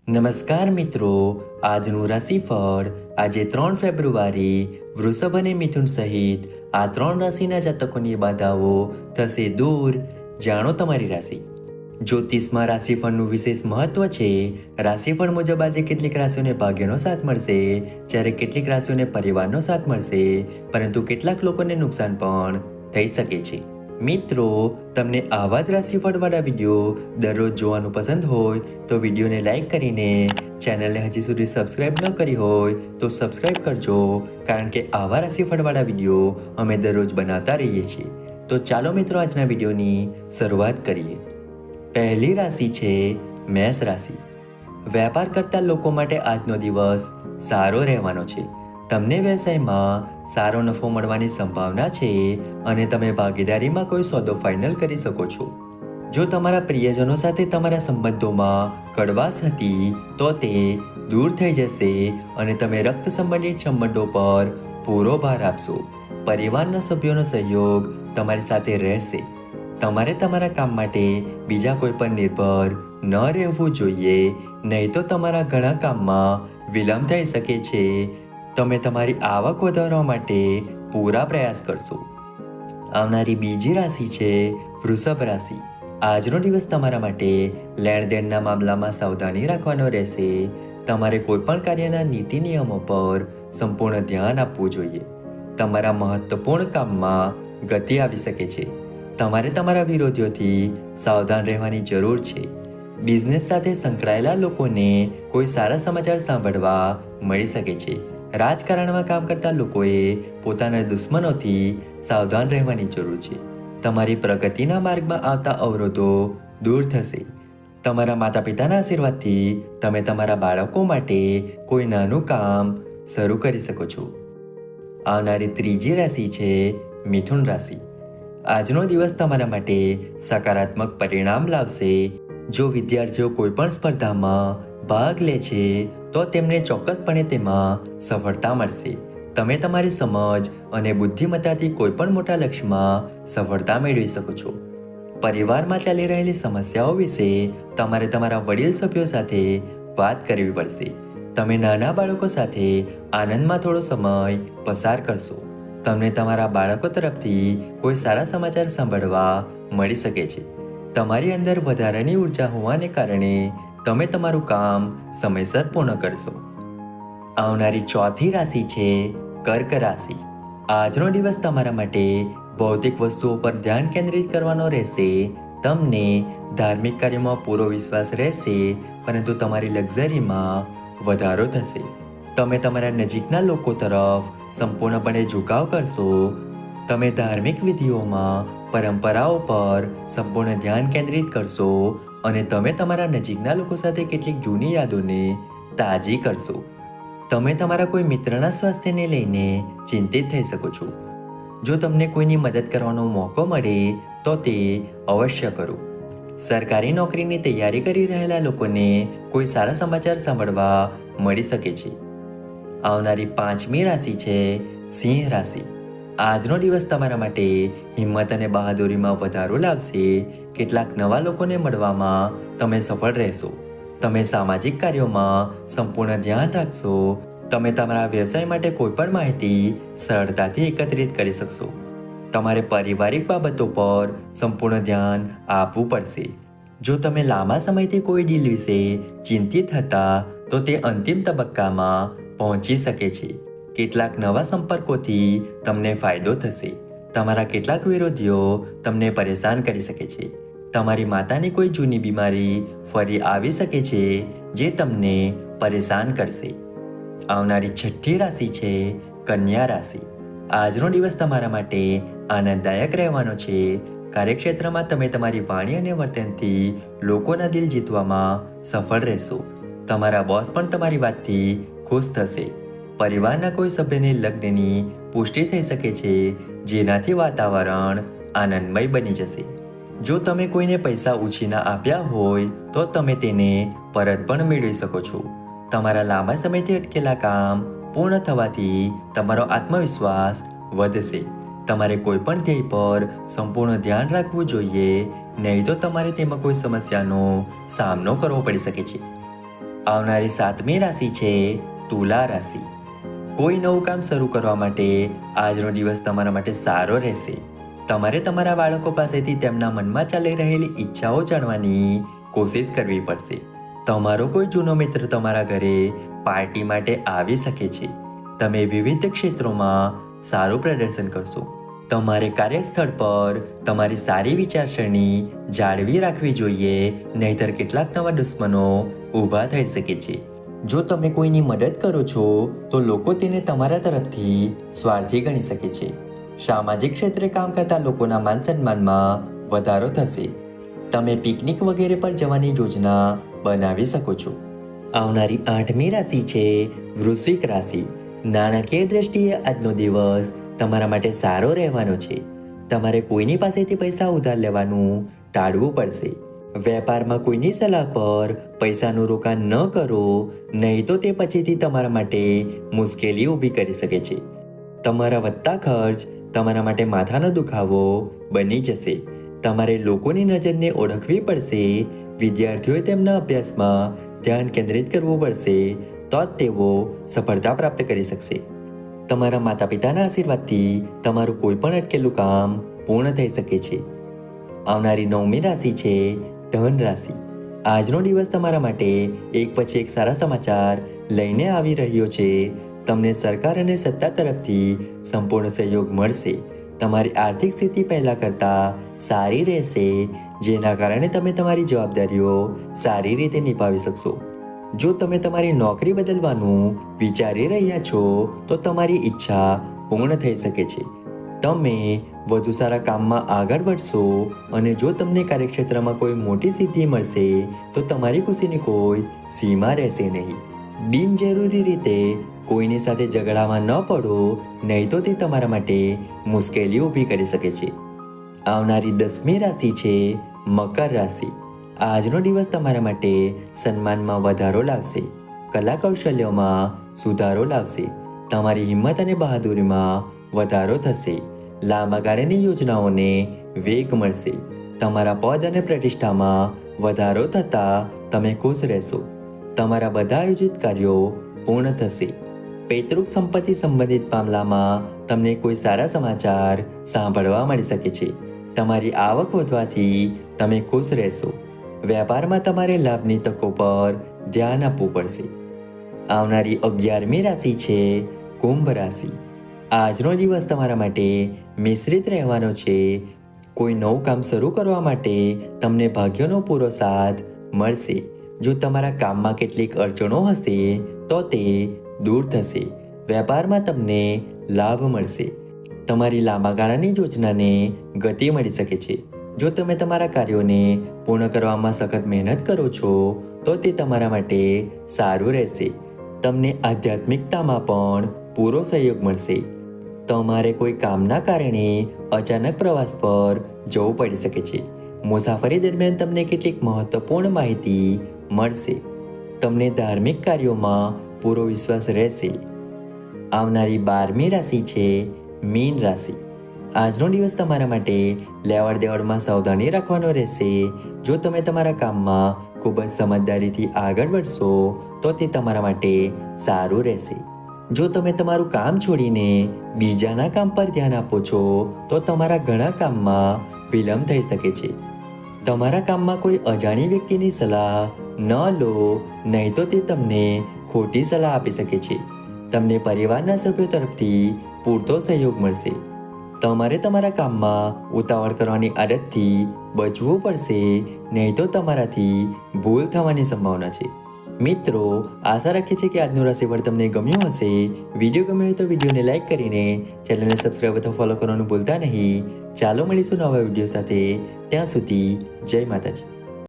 નમસ્કાર મિત્રો, આજનું રાશિફળ આજે 3 ફેબ્રુઆરી વૃષભ અને મિથુન સહિત આ 3 રાશિના જાતકોની બાધાઓ થશે દૂર. જાણો તમારી રાશિ. જ્યોતિષમાં રાશિફળનું વિશેષ મહત્વ છે. રાશિફળ મુજબ આજે કેટલીક રાશિઓને ભાગ્યનો સાથ મળશે, જ્યારે કેટલીક રાશિઓને પરિવારનો સાથ મળશે, પરંતુ કેટલાક લોકોને નુકસાન પણ થઈ શકે છે. મિત્રો, તમને આવા જ રાશિફળવાળા વિડીયો દરરોજ જોવાનું પસંદ હોય તો વિડીયોને લાઈક કરીને ચેનલને હજી સુધી સબસ્ક્રાઇબ ન કરી હોય તો સબસ્ક્રાઇબ કરજો, કારણ કે આવા રાશિફળવાળા વિડીયો અમે દરરોજ બનાવતા રહીએ છીએ. તો ચાલો મિત્રો, આજના વિડીયોની શરૂઆત કરીએ. પહેલી રાશિ છે મેષ રાશિ. વેપાર કરતા લોકો માટે આજનો દિવસ સારો રહેવાનો છે. તમને વ્યવસાયમાં સારો નફો મળવાની સંભાવના છે અને તમે ભાગીદારીમાં કોઈ સોદો ફાઇનલ કરી શકો છો. જો તમારા પ્રિયજનો સાથે તમારા સંબંધોમાં કડવાશ હતી તો તે દૂર થઈ જશે અને તમે રક્ત સંબંધિત સંબંધો પર પૂરો ભાર આપશો. પરિવારના સભ્યોનો સહયોગ તમારી સાથે રહેશે. તમારે તમારા કામ માટે બીજા કોઈ પર નિર્ભર ન રહેવું જોઈએ, નહીં તો તમારા ઘણા કામમાં વિલંબ થઈ શકે છે. તમે તમારી આવક વધારવા માટે પૂરા પ્રયાસ કરશો. આવનારી બીજી રાશિ છે વૃષભ રાશિ. આજનો દિવસ તમારા માટે લેણદેણના મામલામાં સાવધાની રાખવાનો રહેશે. તમારે કોઈપણ કાર્યના નીતિ નિયમો પર સંપૂર્ણ ધ્યાન આપવું જોઈએ. તમારા મહત્વપૂર્ણ કામમાં ગતિ આવી શકે છે. તમારે તમારા વિરોધીઓથી સાવધાન રહેવાની જરૂર છે. બિઝનેસ સાથે સંકળાયેલા લોકોને કોઈ સારા સમાચાર સાંભળવા મળી શકે છે. રાજકારણમાં કામ કરતા લોકોએ પોતાના દુશ્મનોથી સાવધાન રહેવાની જરૂર છે. તમારી પ્રગતિના માર્ગમાં આવતા અવરોધો દૂર થશે. તમારા માતા પિતાના આશીર્વાદથી તમે તમારા બાળકો માટે કોઈ નાનું કામ શરૂ કરી શકો છો. આવનારી ત્રીજી રાશિ છે મિથુન રાશિ. આજનો દિવસ તમારા માટે સકારાત્મક પરિણામ લાવશે. જો વિદ્યાર્થીઓ કોઈ પણ સ્પર્ધામાં ભાગ લે છે તો તેમને ચોક્કસપણે તેમાં સફળતા મળશે. તમે તમારી સમજ અને બુદ્ધિમત્તાથી કોઈ પણ મોટા લક્ષ્યમાં સફળતા મેળવી શકો છો. પરિવારમાં ચાલી રહેલી સમસ્યાઓ વિશે તમારે તમારા વડીલ સભ્યો સાથે વાત કરવી પડશે. તમે નાના બાળકો સાથે આનંદમાં થોડો સમય પસાર કરશો. તમને તમારા બાળકો તરફથી કોઈ સારા સમાચાર સાંભળવા મળી શકે છે. તમારી અંદર વધારાની ઉર્જા હોવાને કારણે તમે તમારું કામ સમયસર પૂર્ણ કરશો. આવનારી ચોથી રાશિ છે કર્ક રાશિ. આજનો દિવસ તમારા માટે ભૌતિક વસ્તુઓ પર ધ્યાન કેન્દ્રિત કરવાનો રહેશે. તમને ધાર્મિક કાર્યોમાં પૂરો વિશ્વાસ રહેશે, પરંતુ તમારી લક્ઝરીમાં વધારો થશે. તમે તમારા નજીકના લોકો તરફ સંપૂર્ણપણે ઝુકાવ કરશો. તમે ધાર્મિક વિધિઓમાં પરંપરાઓ પર સંપૂર્ણ ધ્યાન કેન્દ્રિત કરશો અને તમે તમારા નજીકના લોકો સાથે કેટલીક જૂની યાદોને તાજી કરશો. તમે તમારા કોઈ મિત્રના સ્વાસ્થ્યને લઈને ચિંતિત થઈ શકો છો. જો તમને કોઈની મદદ કરવાનો મોકો મળે તો તે અવશ્ય કરો. સરકારી નોકરીની તૈયારી કરી રહેલા લોકોને કોઈ સારા સમાચાર સાંભળવા મળી શકે છે. આવનારી પાંચમી રાશિ છે સિંહ રાશિ. આજનો દિવસ તમારા માટે હિંમત અને બહાદુરીમાં વધારો લાવશે. કેટલાક નવા લોકોને મળવામાં તમે સફળ રહેશો. તમે સામાજિક કાર્યોમાં સંપૂર્ણ ધ્યાન રાખશો. તમે તમારા વ્યવસાય માટે કોઈપણ માહિતી સરળતાથી એકત્રિત કરી શકશો. તમારે પારિવારિક બાબતો પર સંપૂર્ણ ધ્યાન આપવું પડશે. જો તમે લાંબા સમયથી કોઈ ડીલ વિશે ચિંતિત હતા તો તે અંતિમ તબક્કામાં પહોંચી શકે છે. કેટલાક નવા સંપર્કોથી તમને ફાયદો થશે. તમારા કેટલાક વિરોધીઓ તમને પરેશાન કરી શકે છે. તમારી માતાની કોઈ જૂની બીમારી ફરી આવી શકે છે જે તમને પરેશાન કરશે. આવનારી છઠ્ઠી રાશિ છે કન્યા રાશિ. આજનો દિવસ તમારા માટે આનંદદાયક રહેવાનો છે. કાર્યક્ષેત્રમાં તમે તમારી વાણી અને વર્તનથી લોકોના દિલ જીતવામાં સફળ રહેશો. તમારા બોસ પણ તમારી વાતથી ખુશ થશે. પરિવારના કોઈ સભ્યને લગ્નની પુષ્ટિ થઈ શકે છે, જેનાથી વાતાવરણ આનંદમય બની જશે. જો તમે કોઈને પૈસા ઉછીના આપ્યા હોય તો તમે તેને પરત પણ મેળવી શકો છો. તમારા લાંબા સમયથી અટકેલા કામ પૂર્ણ થવાથી તમારો આત્મવિશ્વાસ વધશે. તમારે કોઈ પણ ધ્યેય પર સંપૂર્ણ ધ્યાન રાખવું જોઈએ, નહીં તો તમારે તેમાં કોઈ સમસ્યાનો સામનો કરવો પડી શકે છે. આવનારી 7મી રાશિ છે તુલા રાશિ. કોઈ નવું કામ શરૂ કરવા માટે આજનો દિવસ તમારા માટે સારો રહેશે. તમારે તમારા બાળકો પાસેથી તેમના મનમાં ચાલી રહેલી ઈચ્છાઓ જાણવાની કોશિશ કરવી પડશે. તમારો કોઈ જૂનો મિત્ર તમારા ઘરે પાર્ટી માટે આવી શકે છે. તમે વિવિધ ક્ષેત્રોમાં સારું પ્રદર્શન કરશો. તમારે કાર્યસ્થળ પર તમારી સારી વિચારસરણી જાળવી રાખવી જોઈએ, નહીતર કેટલાક નવા દુશ્મનો ઊભા થઈ શકે છે. જો તમે કોઈની મદદ કરો છો તો લોકો તેને તમારા તરફથી સ્વાર્થી ગણી શકે છે. સામાજિક ક્ષેત્રે કામ કરતા લોકોના માન સન્માનમાં વધારો થશે. તમે પિકનિક વગેરે પર જવાની યોજના બનાવી શકો છો. આવનારી 8મી રાશિ છે વૃશ્ચિક રાશિ. નાણાકીય દ્રષ્ટિએ આજનો દિવસ તમારા માટે સારો રહેવાનો છે. તમારે કોઈની પાસેથી પૈસા ઉધાર લેવાનું ટાળવું પડશે. વેપારમાં કોઈની સલાહ પર પૈસાનું રોકાણ ન કરો, નહીં તો તે પછીથી તમારા માટે મુશ્કેલી ઊભી કરી શકે છે. તમારા વધતા ખર્ચ તમારા માટે માથાનો દુખાવો બની જશે. તમારે લોકોની નજરને ઓળખવી પડશે. વિદ્યાર્થીઓએ તેમના અભ્યાસમાં ધ્યાન કેન્દ્રિત કરવું પડશે, તો જ તેઓ સફળતા પ્રાપ્ત કરી શકશે. તમારા માતા પિતાના આશીર્વાદથી તમારું કોઈ પણ અટકેલું કામ પૂર્ણ થઈ શકે છે. આવનારી 9મી રાશિ છે ધન રાશિ. આજનો દિવસ તમારા માટે એક પછી એક સારા સમાચાર લઈને આવી રહ્યો છે. તમને સરકાર અને સત્તા તરફથી સંપૂર્ણ સહયોગ મળશે. તમારી આર્થિક સ્થિતિ પહેલા કરતાં સારી રહેશે, જેના કારણે તમે તમારી જવાબદારીઓ સારી રીતે નિભાવી શકશો. જો તમે તમારી નોકરી બદલવાનું વિચારી રહ્યા છો તો તમારી ઈચ્છા પૂર્ણ થઈ શકે છે. તમે વધુ સારા કામમાં આગળ વધશો અને જો તમને કાર્યક્ષેત્રમાં કોઈ મોટી સિદ્ધિ મળશે તો તમારી ખુશીની કોઈ સીમા રહેશે નહીં. બિનજરૂરી રીતે કોઈની સાથે ઝઘડામાં ન પડો, નહીં તો તે તમારા માટે મુશ્કેલી ઊભી કરી શકે છે. આવનારી 10મી રાશિ છે મકર રાશિ. આજનો દિવસ તમારા માટે સન્માનમાં વધારો લાવશે. કલા કૌશલ્યોમાં સુધારો લાવશે. તમારી હિંમત અને બહાદુરીમાં વધારો થશે. લાંબા ગાળાની યોજનાઓને વેગ મળશે. તમારા પદ અને પ્રતિષ્ઠામાં વધારો થતાં તમે ખુશ રહેશો. તમારા બધા આયોજિત કાર્યો પૂર્ણ થશે. પૈતૃક સંપત્તિ સંબંધિત મામલામાં તમને કોઈ સારા સમાચાર સાંભળવા મળી શકે છે. તમારી આવક વધવાથી તમે ખુશ રહેશો. વેપારમાં તમારે લાભની તકો પર ધ્યાન આપવું પડશે. આવનારી 11મી રાશિ છે કુંભ રાશિ. આજનો દિવસ તમારા માટે મિશ્રિત રહેવાનો છે. કોઈ નવું કામ શરૂ કરવા માટે તમને ભાગ્યનો પૂરો સાથ મળશે. જો તમારા કામમાં કેટલીક અડચણો હશે તો તે દૂર થશે. વેપારમાં તમને લાભ મળશે. તમારી લાંબા ગાળાની યોજનાને ગતિ મળી શકે છે. જો તમે તમારા કાર્યોને પૂર્ણ કરવામાં સખત મહેનત કરો છો તો તે તમારા માટે સારું રહેશે. તમને આધ્યાત્મિકતામાં પણ પૂરો સહયોગ મળશે. તમારે કોઈ કામના કારણે અચાનક પ્રવાસ પર જવું પડી શકે છે. મુસાફરી દરમિયાન તમને કેટલીક મહત્વપૂર્ણ માહિતી મળશે. તમને ધાર્મિક કાર્યોમાં પૂરો વિશ્વાસ રહેશે. આવનારી 12મી રાશિ છે મીન રાશિ. આજનો દિવસ તમારા માટે લેવડ દેવડમાં સાવધાની રાખવાનો રહેશે. જો તમે તમારા કામમાં ખૂબ જ સમજદારીથી આગળ વધશો તો તે તમારા માટે સારું રહેશે. જો તમે તમારું કામ છોડીને બીજાના કામ પર ધ્યાન આપો છો તો તમારા ઘણા કામમાં વિલંબ થઈ શકે છે. તમારા કામમાં કોઈ અજાણી વ્યક્તિની સલાહ ન લો, નહીં તો તે તમને ખોટી સલાહ આપી શકે છે. તમને પરિવારના સભ્યો તરફથી પૂરતો સહયોગ મળશે. તમારે તમારા કામમાં ઉતાવળ કરવાની આદતથી બચવું પડશે, નહીં તો તમારાથી ભૂલ થવાની સંભાવના છે. મિત્રો, આશા રાખીએ છીએ કે આજનું રાશિફળ તમને ગમ્યું હશે. વિડીયો ગમ્યો હોય તો વિડીયોને લાઈક કરીને ચેનલને સબસ્ક્રાઈબ અથવા ફોલો કરવાનું ભૂલતા નહીં. ચાલો મળીશું નવા વિડીયો સાથે. ત્યાં સુધી જય માતાજી.